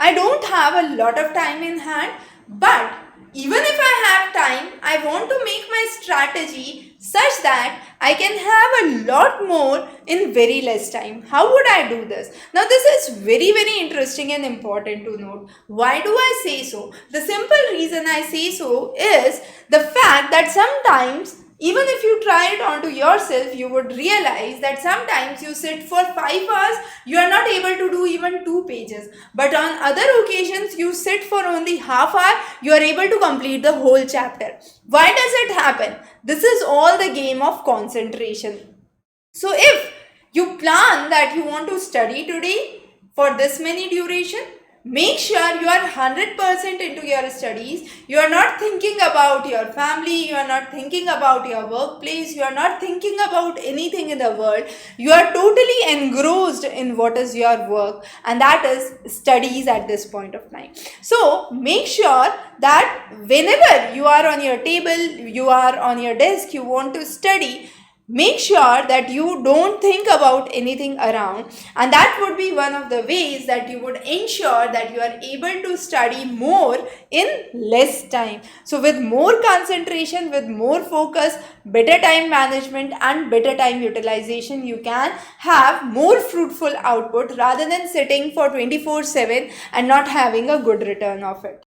I don't have a lot of time in hand, but even if I have time, I want to make my strategy such that I can have a lot more in very less time. How would I do this? Now, this is very, very interesting and important to note. Why do I say so? The simple reason I say so is the fact that sometimes even if you try it onto yourself, you would realize that sometimes you sit for 5 hours, you are not able to do even 2 pages. But on other occasions, you sit for only half hour, you are able to complete the whole chapter. Why does it happen? This is all the game of concentration. So if you plan that you want to study today for this many duration, make sure you are 100% into your studies. You are not thinking about your family, you are not thinking about your workplace, you are not thinking about anything in the world. You are totally engrossed in what is your work, and that is studies at this point of time. So make sure that whenever you are on your table, you are on your desk, you want to study, make sure that you don't think about anything around, and that would be one of the ways that you would ensure that you are able to study more in less time. So with more concentration, with more focus, better time management and better time utilization, you can have more fruitful output rather than sitting for 24/7 and not having a good return of it.